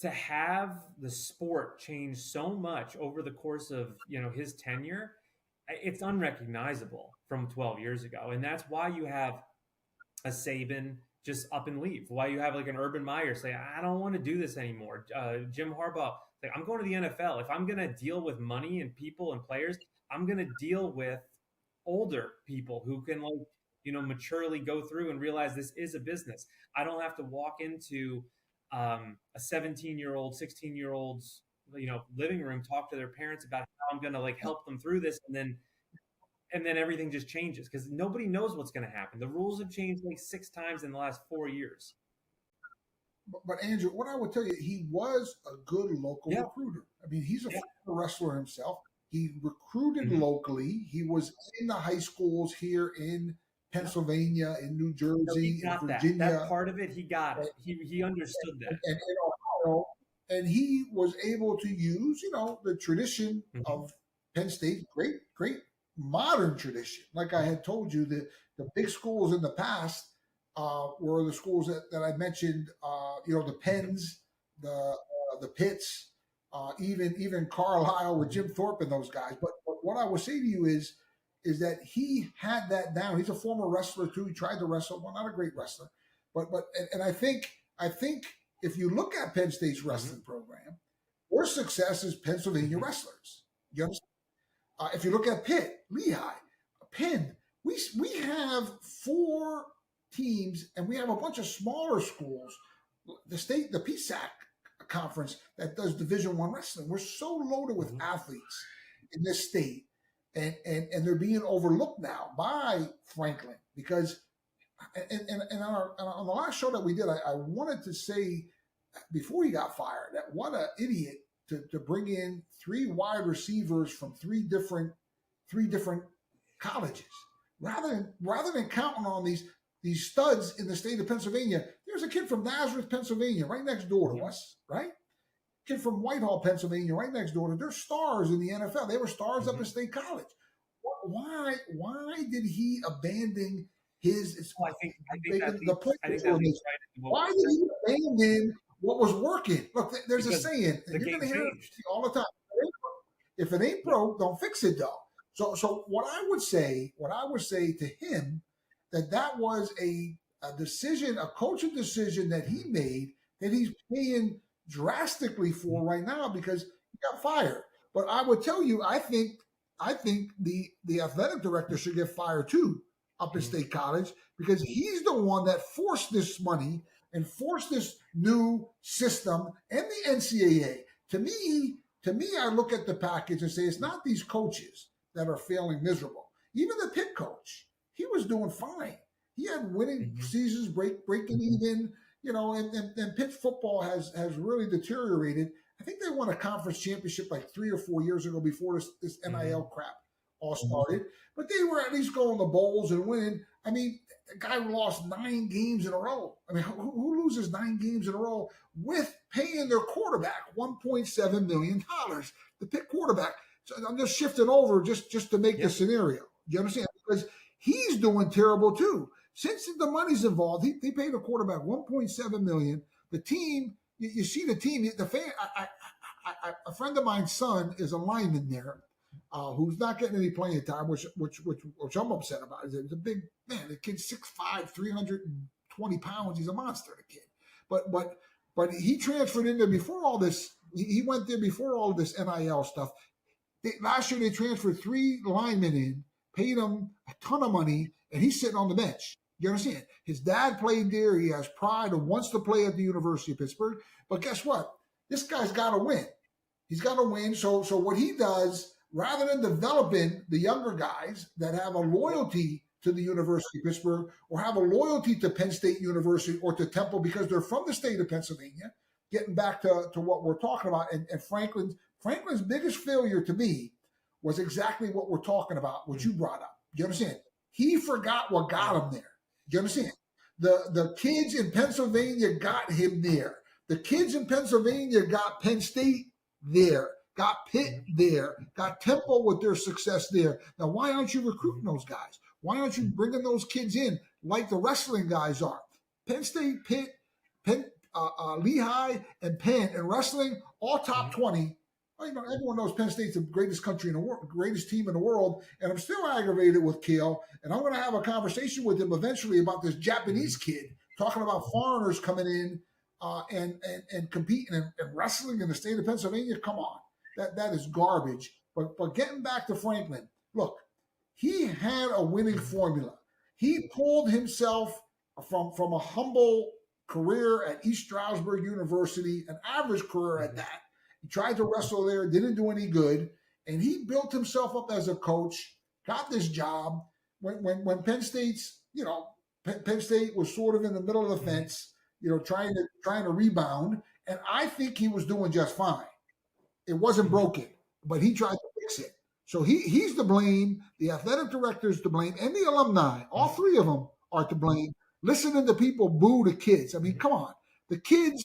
to have the sport change so much over the course of his tenure, it's unrecognizable from 12 years ago, and that's why you have a Saban just up and leave. Why you have like an Urban Meyer say, I don't want to do this anymore. Jim Harbaugh, like, I'm going to the NFL. If I'm going to deal with money and people and players, I'm going to deal with older people who can maturely go through and realize this is a business. I don't have to walk into a 17-year-old, 16-year-old's living room, talk to their parents about how I'm going to help them through this, and then everything just changes because nobody knows what's going to happen. The rules have changed like 6 times in the last 4 years. But Andrew, what I would tell you, he was a good local recruiter. I mean, he's a former wrestler himself. He recruited locally. He was in the high schools here in Pennsylvania, in New Jersey, in Virginia. That part of it, he got it. He understood that. And in Ohio, and he was able to use, the tradition of Penn State, great modern tradition. Like I had told you, the big schools in the past were the schools that I mentioned, the Penns, the Pitts, even Carlisle with Jim Thorpe and those guys. But what I would say to you is that he had that down. He's a former wrestler too. He tried to wrestle, well, not a great wrestler, but I think if you look at Penn State's wrestling program, their success is Pennsylvania wrestlers. You understand? If you look at Pitt, Lehigh, Penn, we have 4 teams, and we have a bunch of smaller schools. The PSAC conference that does Division I wrestling. We're so loaded with athletes in this state, and they're being overlooked now by Franklin because. And on the last show that we did, I wanted to say before he got fired that what an idiot to bring in 3 wide receivers from three different colleges rather than counting on these studs in the state of Pennsylvania. There's a kid from Nazareth, Pennsylvania, right next door to us, right? Kid from Whitehall, Pennsylvania, right next door. They're stars in the NFL. They were stars up in State College. Why did he abandon his? Well, I think the point. Why did he abandon what was working? Look, there's a saying, and you're going to hear it all the time. If it ain't broke, don't fix it, though. So what I would say to him that was a decision, a coaching decision that he made that he's paying drastically for right now because he got fired. But I would tell you, I think the athletic director should get fired too up in State College because he's the one that forced this money and forced this new system and the NCAA. To me, I look at the package and say it's not these coaches that are failing miserable. Even the Pitt coach, he was doing fine. He had winning seasons, breaking even, and Pitt football has really deteriorated. I think they won a conference championship like 3 or 4 years ago before this NIL crap all started. But they were at least going to bowls and winning. I mean, the guy lost 9 games in a row. I mean, who loses 9 games in a row with paying their quarterback $1.7 million? The Pitt quarterback. So I'm just shifting over just to make the scenario. You understand? Because he's doing terrible too. Since the money's involved, he paid a quarterback $1.7 million. The team, you see the team, the fan. A friend of mine's son is a lineman there, who's not getting any playing time, which I'm upset about. He's a big man. The kid's 6'5", 320 pounds. He's a monster, the kid. But he transferred in there before all this. He went there before all of this NIL stuff. Last year they transferred 3 linemen in, paid him a ton of money, and he's sitting on the bench. You understand? His dad played there. He has pride and wants to play at the University of Pittsburgh. But guess what? This guy's got to win. He's got to win. So what he does, rather than developing the younger guys that have a loyalty to the University of Pittsburgh or have a loyalty to Penn State University or to Temple because they're from the state of Pennsylvania, getting back to what we're talking about, and Franklin's biggest failure to me was exactly what we're talking about, what you brought up. You understand? He forgot what got him there. You understand? The kids in Pennsylvania got him there. The kids in Pennsylvania got Penn State there, got Pitt there, got Temple with their success there. Now, why aren't you recruiting those guys? Why aren't you bringing those kids in like the wrestling guys are? Penn State, Pitt, Lehigh and Penn and wrestling, all top 20. Well, everyone knows Penn State's the greatest country in the world, greatest team in the world, and I'm still aggravated with Kale. And I'm going to have a conversation with him eventually about this Japanese kid talking about foreigners coming in and competing and wrestling in the state of Pennsylvania. Come on, that is garbage. But getting back to Franklin, look, he had a winning formula. He pulled himself from a humble career at East Stroudsburg University, an average career at that. He tried to wrestle there, didn't do any good, and he built himself up as a coach, got this job. When Penn State's, Penn State was sort of in the middle of the fence, trying to rebound, and I think he was doing just fine. It wasn't broken, but he tried to fix it. So he's to blame. The athletic director's to blame, and the alumni. All three of them are to blame. Listening to people boo the kids. I mean, come on. The kids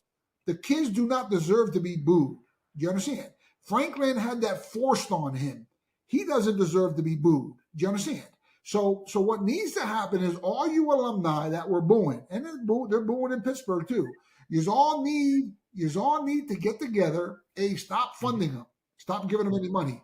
do not deserve to be booed. Do you understand? Franklin had that forced on him. He doesn't deserve to be booed. Do you understand? So what needs to happen is all you alumni that were booing, and they're booing in Pittsburgh too. You all need to get together. Stop funding them. Stop giving them any money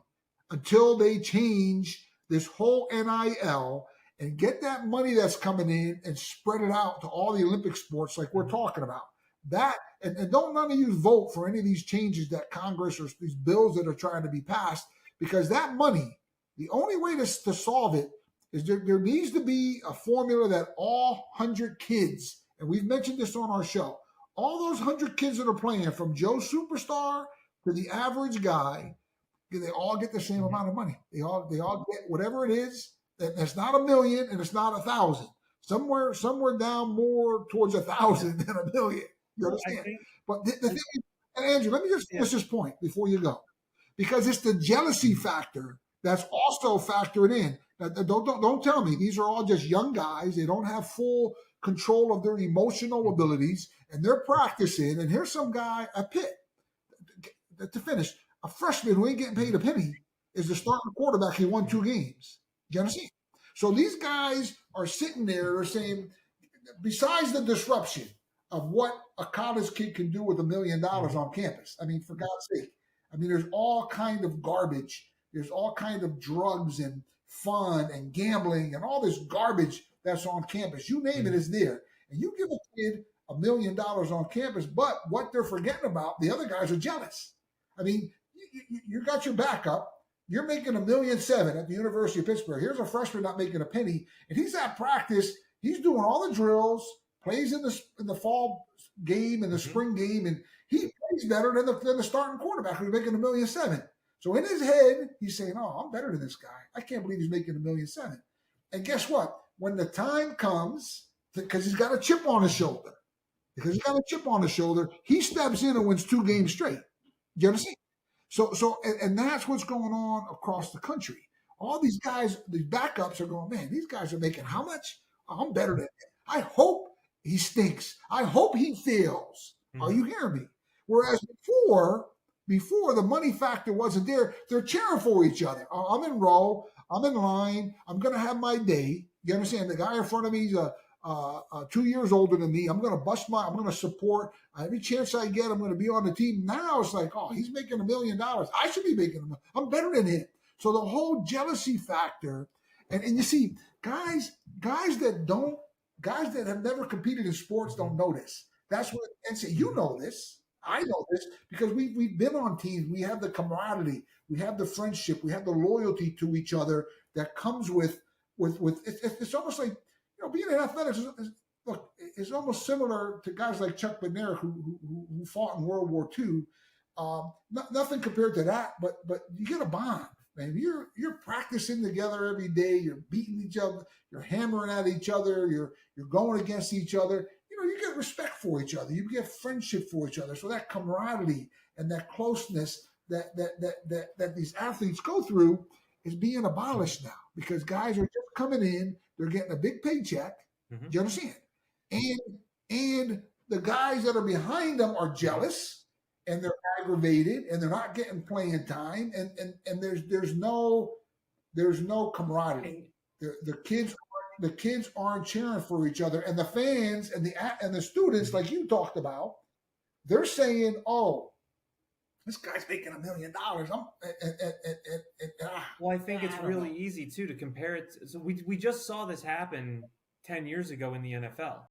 until they change this whole NIL and get that money that's coming in and spread it out to all the Olympic sports like we're talking about. That and don't none of you vote for any of these changes that Congress or these bills that are trying to be passed, because that money, the only way to solve it is there needs to be a formula that all 100 kids, and we've mentioned this on our show, all those 100 kids that are playing, from Joe Superstar to the average guy, they all get the same amount of money. They all get whatever it is. That's not $1 million and it's not 1,000. Somewhere down more towards 1,000 than $1 million. You understand? But the thing is, and Andrew, let me just finish this point before you go, because it's the jealousy factor that's also factored in. Now, don't tell me these are all just young guys. They don't have full control of their emotional abilities, and they're practicing. And here's some guy at Pitt to finish. A freshman who ain't getting paid a penny is the starting quarterback. He won 2 games. Do you understand? So these guys are sitting there. They're saying, besides the disruption of what a college kid can do with $1 million on campus, I mean, for God's sake, I mean, there's all kind of garbage. There's all kind of drugs and fun and gambling and all this garbage that's on campus. You name it is there. And you give a kid $1 million on campus, but what they're forgetting about, the other guys are jealous. I mean, you got your backup. You're making $1.7 million at the University of Pittsburgh. Here's a freshman not making a penny, and he's at practice. He's doing all the drills, plays in the fall game and the spring game, and he plays better than the starting quarterback who's making $1.7 million. So in his head, he's saying, "Oh, I'm better than this guy. I can't believe he's making $1.7 million." And guess what? When the time comes, because he's got a chip on his shoulder, he steps in and wins 2 games straight. Do you understand? So, and that's what's going on across the country. All these guys, these backups are going, man, these guys are making how much? Oh, I'm better than him. I hope he stinks. I hope he fails. Are you hearing me? Whereas before the money factor wasn't there, they're cheering for each other. I'm in row. I'm in line. I'm going to have my day. You understand? The guy in front of me is 2 years older than me. I'm going to support every chance I get. I'm going to be on the team. Now it's like, oh, he's making $1 million. I should be making $1 million. I'm better than him. So the whole jealousy factor, and you see, guys that have never competed in sports don't know this. That's what, and say, you know this. I know this because we've been on teams. We have the camaraderie. We have the friendship. We have the loyalty to each other that comes with it's almost like, being in athletics is almost similar to guys like Chuck Bednarik who fought in World War II. Nothing compared to that, but you get a bond, man. You're practicing together every day. You're beating each other. You're hammering at each other. You're going against each other. You get respect for each other. You get friendship for each other. So that camaraderie and that closeness that these athletes go through is being abolished now because guys are just coming in. They're getting a big paycheck. Do you understand? And the guys that are behind them are jealous and they're aggravated and they're not getting playing time. And there's no camaraderie. The kids aren't cheering for each other, and the fans and the students, like you talked about, they're saying, "Oh, this guy's making $1 million." Well, I think it's really easy too to compare it. So we just saw this happen 10 years ago in the NFL.